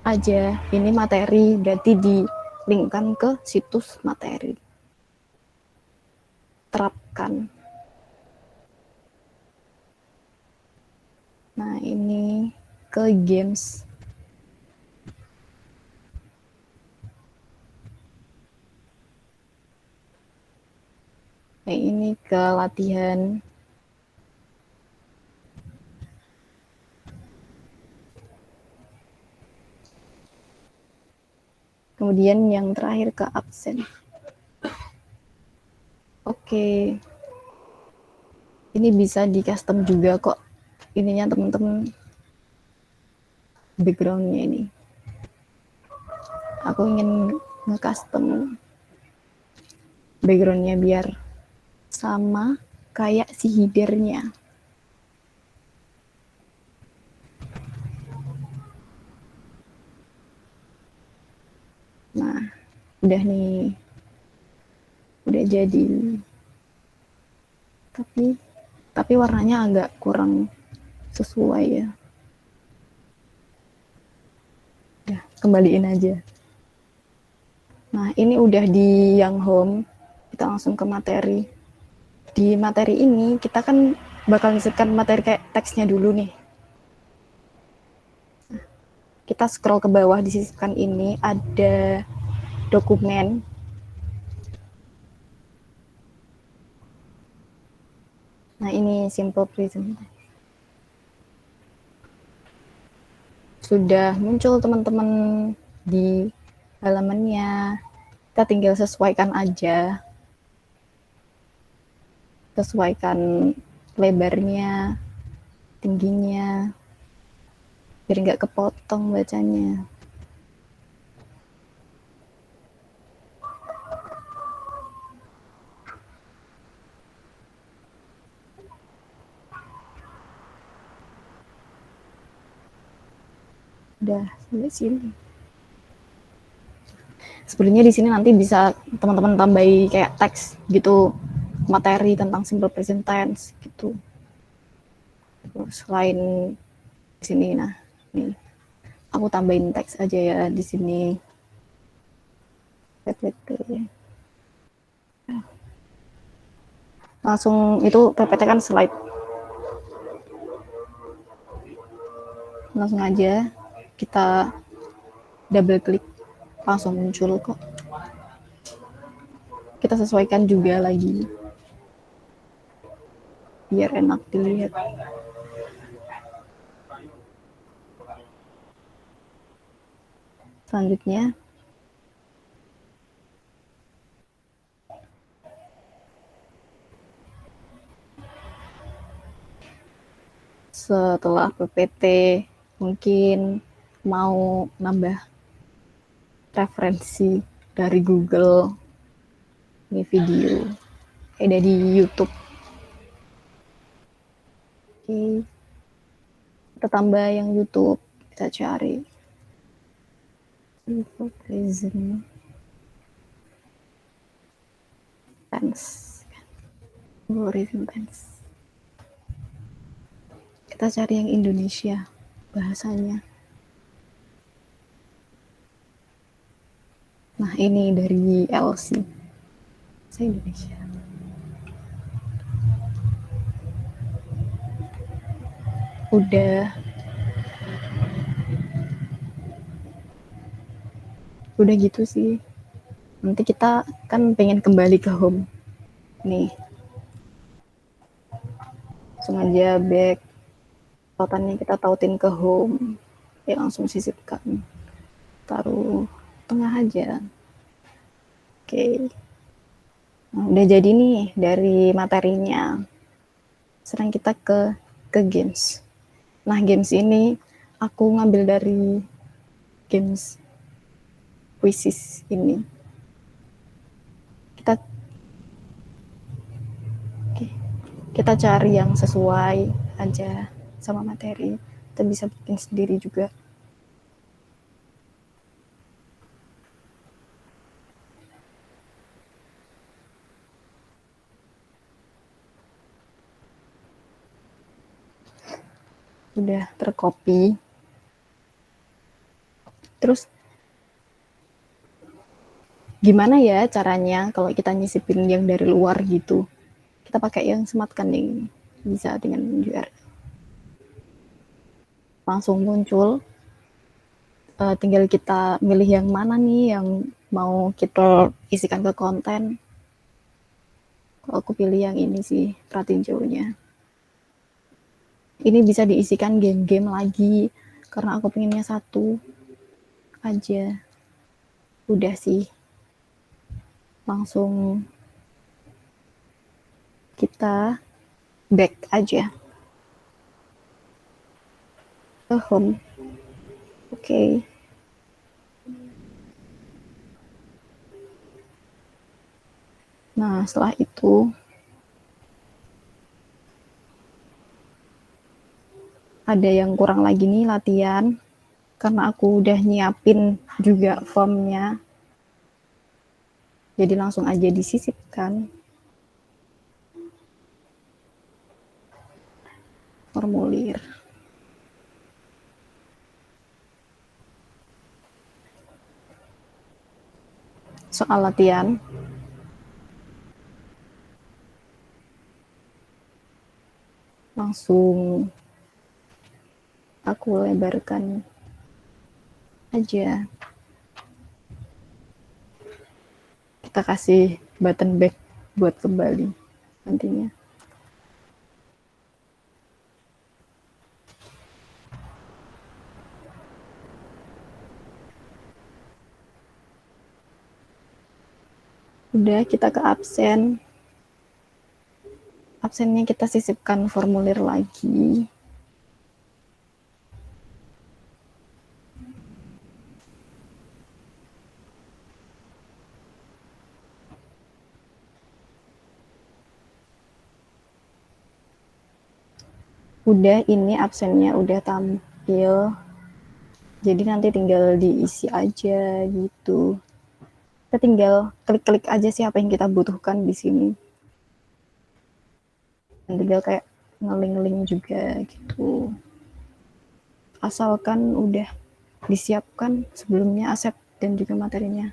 Speaker 2: aja ini materi, berarti di linkkan ke situs materi, terapkan. Nah, ini ke games. Nah, ini ke latihan. Kemudian yang terakhir ke absen. Oke. Ini bisa di custom juga kok. Ininya teman-teman, backgroundnya ini. Aku ingin nge-custom backgroundnya biar sama kayak si headernya. Nah, udah nih, udah jadi. Tapi warnanya agak kurang sesuai ya. Ya, kembaliin aja. Nah, ini udah di yang home. Kita langsung ke materi. Di materi ini kita kan bakal nyisipkan materi kayak teksnya dulu nih. Kita scroll ke bawah, disisipkan ini ada dokumen. Nah, ini simple present. Sudah muncul teman-teman di halamannya. Kita tinggal sesuaikan aja. Sesuaikan lebarnya, tingginya, biar nggak kepotong bacanya. Udah sampai sini. Sebenarnya di sini nanti bisa teman-teman tambahi kayak teks gitu, materi tentang simple present tense gitu. Selain di sini, nah nih aku tambahin teks aja ya di sini. Langsung itu PPT kan slide. Langsung aja kita double klik, langsung muncul kok. Kita sesuaikan juga lagi biar enak dilihat. Selanjutnya setelah PPT mungkin mau nambah referensi dari Google, ini video dari YouTube. Oke, kita tambah yang YouTube, kita cari simple present tense, present tense. Kita cari yang Indonesia bahasanya. Nah, ini dari LC. Saya Indonesia. Udah gitu sih. Nanti kita kan pengen kembali ke home. Nih. Langsung aja back. Tautannya kita tautin ke home. Ya langsung sisipkan. Taruh tengah aja. Oke. Nah, udah jadi nih dari materinya. Sekarang kita ke games. Nah, games ini aku ngambil dari games Quizzes ini. Kita cari yang sesuai aja sama materi. Kita bisa bikin sendiri juga. Udah tercopy. Terus gimana ya caranya kalau kita nyisipin yang dari luar gitu? Kita pakai yang smart kan nih, bisa dengan URL. Langsung muncul. Tinggal kita milih yang mana nih yang mau kita isikan ke konten. Kalau aku pilih yang ini sih, perhatiin jauhnya. Ini bisa diisikan game-game lagi, karena aku pengennya satu aja. Udah sih. Langsung kita back aja ke home. Oke. Nah, setelah itu ada yang kurang lagi nih latihan, karena aku udah nyiapin juga formnya. Jadi langsung aja disisipkan formulir. Soal latihan. Langsung aku lebarkan aja. Kita kasih button back buat kembali nantinya. Udah, kita ke absen. Absennya kita sisipkan formulir lagi. Udah, ini absennya udah tampil. Jadi nanti tinggal diisi aja gitu. Kita tinggal klik-klik aja sih apa yang kita butuhkan di sini. Dan tinggal kayak ngeling-ngeling juga gitu. Asalkan udah disiapkan sebelumnya aset dan juga materinya.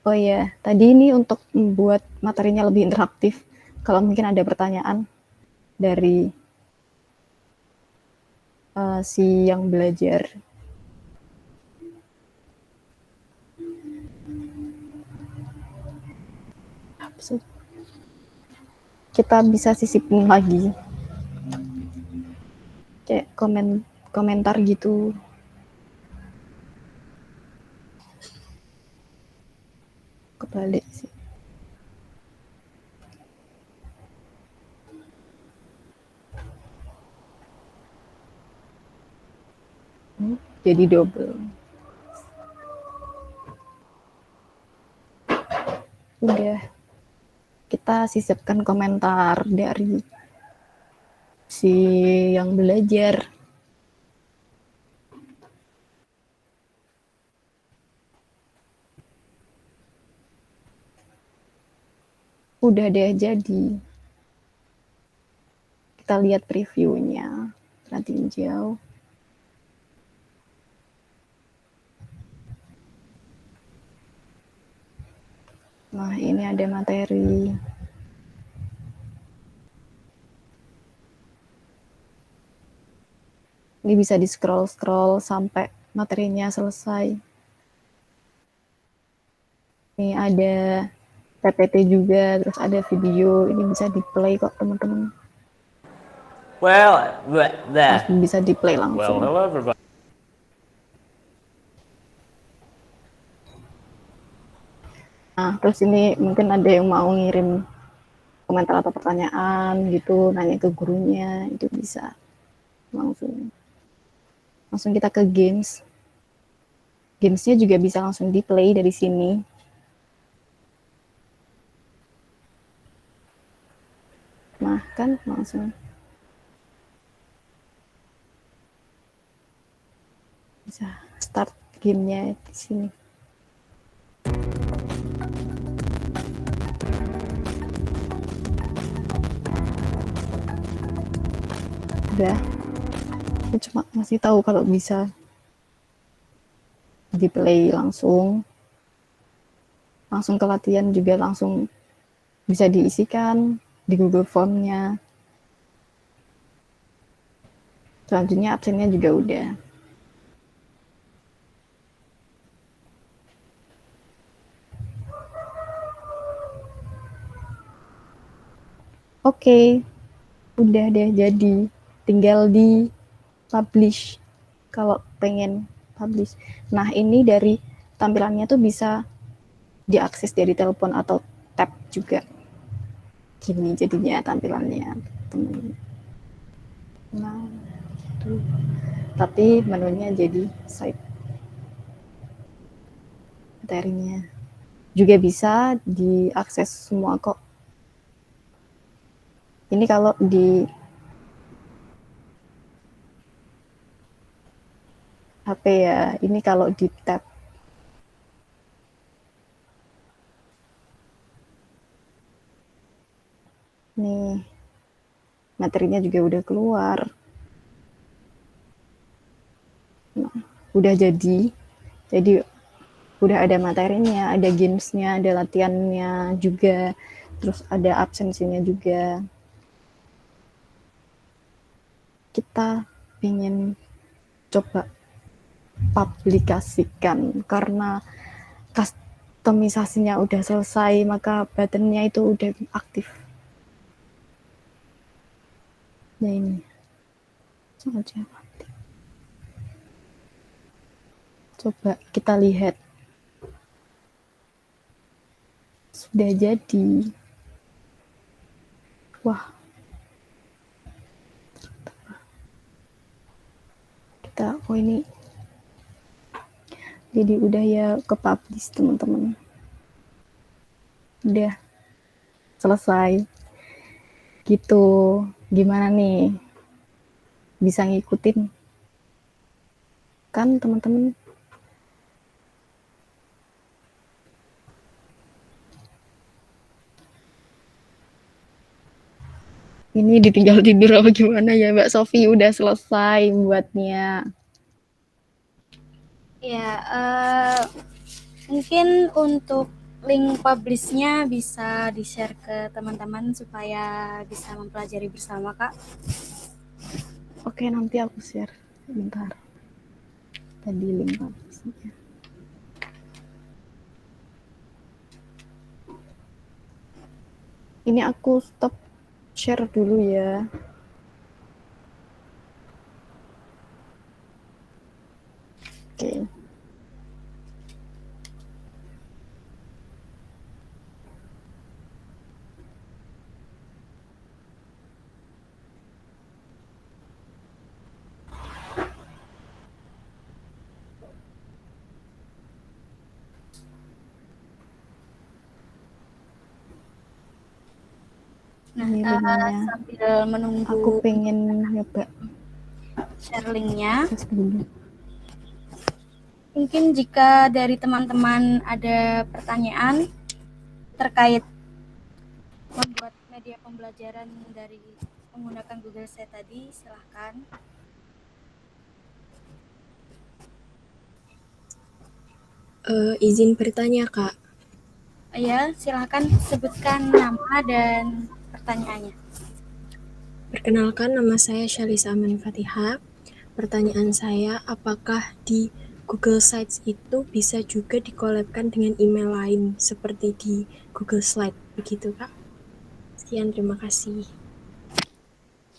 Speaker 2: Oh iya, tadi ini untuk membuat materinya lebih interaktif. Kalau mungkin ada pertanyaan dari si yang belajar. Kita bisa sisipin lagi. Kayak komentar gitu. Kebalik sih. Jadi double. Udah, kita sisipkan komentar dari si yang belajar. Udah deh jadi. Kita lihat previewnya. Perhatiin jauh. Nah, ini ada materi. Ini bisa di scroll sampai materinya selesai. Ini ada PPT juga, terus ada video. Ini bisa di play kok teman-teman.
Speaker 5: Well,
Speaker 2: Bisa di play langsung.
Speaker 5: Well, hello everybody.
Speaker 2: Nah, terus ini mungkin ada yang mau ngirim komentar atau pertanyaan gitu, nanya ke gurunya, itu bisa langsung. Langsung kita ke games. Gamesnya juga bisa langsung di play dari sini. Nah, kan langsung bisa start gamenya di sini. Udah, aku cuma ngasih tahu kalau bisa di play langsung ke latihan juga langsung bisa diisikan di Google Form-nya. Selanjutnya absennya juga udah. Oke, udah deh jadi. Tinggal di publish kalau pengen publish. Nah, ini dari tampilannya tuh bisa diakses dari telepon atau tab juga. Gini jadinya tampilannya. Nah, tuh. Tapi menunya jadi site materinya. Juga bisa diakses semua kok. Ini kalau di HP ya, ini kalau di tab. Nih, materinya juga udah keluar. Nah, udah jadi udah ada materinya, ada gamesnya, ada latihannya juga, terus ada absensinya juga. Kita ingin coba publikasikan karena customisasinya udah selesai, maka buttonnya itu udah aktif. Nah ini saja. Coba kita lihat. Sudah jadi. Wah. Oh ini. Jadi udah ya ke publish teman-teman. Udah selesai. Gitu. Gimana nih? Bisa ngikutin? Kan teman-teman? Ini ditinggal tidur apa gimana ya Mbak Sofi? Udah selesai buatnya.
Speaker 1: Ya, mungkin untuk link publish-nya bisa di-share ke teman-teman supaya bisa mempelajari bersama, Kak.
Speaker 2: Oke, nanti aku share. Bentar. Tadi link publish-nya. Ini aku stop share dulu ya. Oke.
Speaker 1: Nah,
Speaker 2: Ini linknya.
Speaker 1: sambil menunggu
Speaker 2: Aku pengen nyoba
Speaker 1: share linknya,
Speaker 2: tes dulu.
Speaker 1: mungkin jika dari teman-teman ada pertanyaan terkait membuat media pembelajaran dari menggunakan Google Sheet tadi, silahkan.
Speaker 6: Izin bertanya, Kak.
Speaker 1: Ya, silahkan sebutkan nama dan pertanyaannya.
Speaker 6: Perkenalkan, nama saya Syalisa Aman Fatihah. Pertanyaan saya, apakah di Google Sites itu bisa juga dikolabkan dengan email lain seperti di Google Slide, begitu, Kak? Sekian, terima kasih.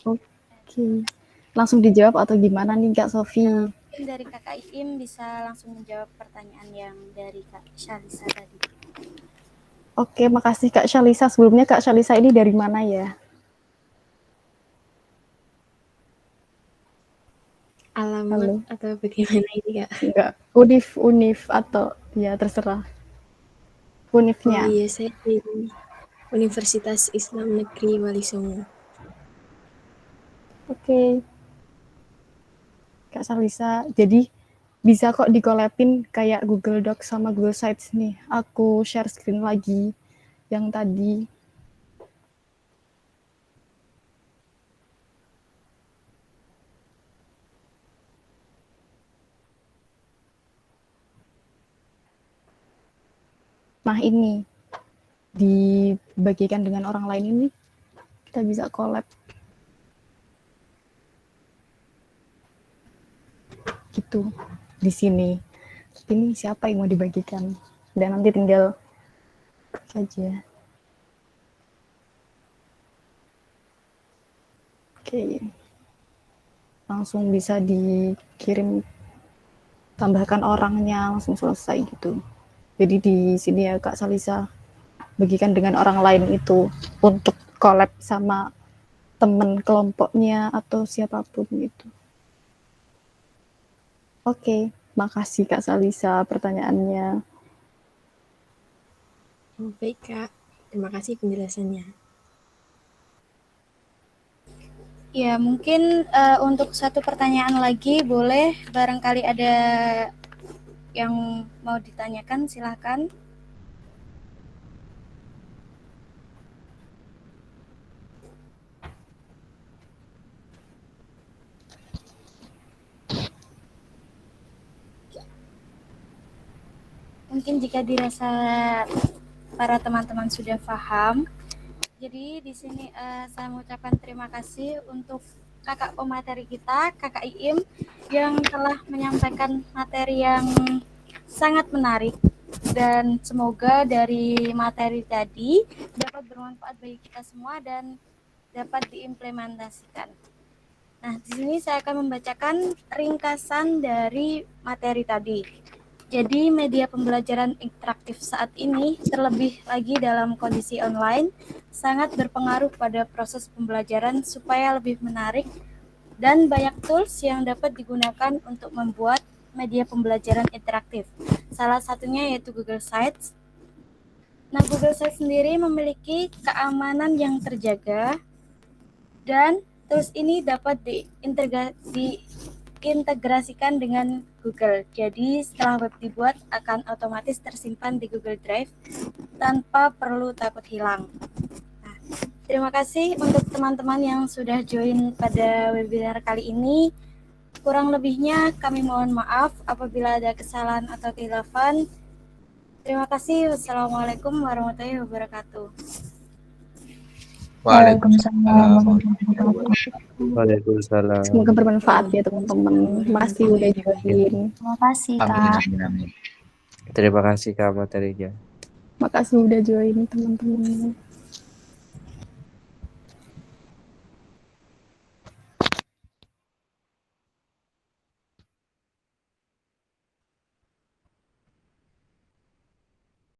Speaker 2: Oke. Langsung dijawab atau gimana nih Kak Sofi?
Speaker 1: Mungkin dari Kakak Iim bisa langsung menjawab pertanyaan yang dari Kak Syalisa tadi.
Speaker 2: Oke, makasih Kak Syalisa. Sebelumnya Kak Syalisa ini dari mana ya?
Speaker 6: Alamat
Speaker 2: Halo?
Speaker 6: atau bagaimana ini, Kak?
Speaker 2: Enggak. Univ atau ya terserah.
Speaker 6: Oh
Speaker 2: Univnya.
Speaker 6: iya, saya di Universitas Islam Negeri Wali Songo.
Speaker 2: Oke. Kak Syalisa, jadi bisa kok dikolabin kayak Google Docs sama Google Sites nih. Aku share screen lagi yang tadi. Nah ini, dibagikan dengan orang lain ini, kita bisa collab. Gitu, di sini. Ini siapa yang mau dibagikan? Dan nanti tinggal saja. Oke. Langsung bisa dikirim, tambahkan orangnya, langsung selesai gitu. Jadi di sini ya Kak Salisa, bagikan dengan orang lain itu untuk collab sama teman kelompoknya atau siapapun gitu. Oke, makasih Kak Salisa pertanyaannya.
Speaker 6: Oh, baik, Kak. Terima kasih penjelasannya.
Speaker 1: Ya, mungkin untuk satu pertanyaan lagi boleh, barangkali ada yang mau ditanyakan, silahkan. mungkin jika dirasa para teman-teman sudah paham, jadi di sini saya mengucapkan terima kasih untuk kakak pemateri kita, Kakak Iim, yang telah menyampaikan materi yang sangat menarik, dan semoga dari materi tadi dapat bermanfaat bagi kita semua dan dapat diimplementasikan. Nah, di sini saya akan membacakan ringkasan dari materi tadi. Jadi, media pembelajaran interaktif saat ini, terlebih lagi dalam kondisi online, sangat berpengaruh pada proses pembelajaran supaya lebih menarik dan banyak tools yang dapat digunakan untuk membuat media pembelajaran interaktif. Salah satunya yaitu Google Sites. Nah, Google Sites sendiri memiliki keamanan yang terjaga dan tools ini dapat diintegrasikan dengan Google. Jadi setelah web dibuat akan otomatis tersimpan di Google Drive tanpa perlu takut hilang. Nah, terima kasih untuk teman-teman yang sudah join pada webinar kali ini. Kurang lebihnya kami mohon maaf apabila ada kesalahan atau kekhilafan. Terima kasih. Wassalamualaikum warahmatullahi wabarakatuh.
Speaker 5: Waalaikumsalam.
Speaker 2: Semoga bermanfaat ya teman-teman. Terima kasih udah join.
Speaker 7: Terima kasih, Kak.
Speaker 5: Terima kasih Kak materinya.
Speaker 2: Makasih udah join teman-teman.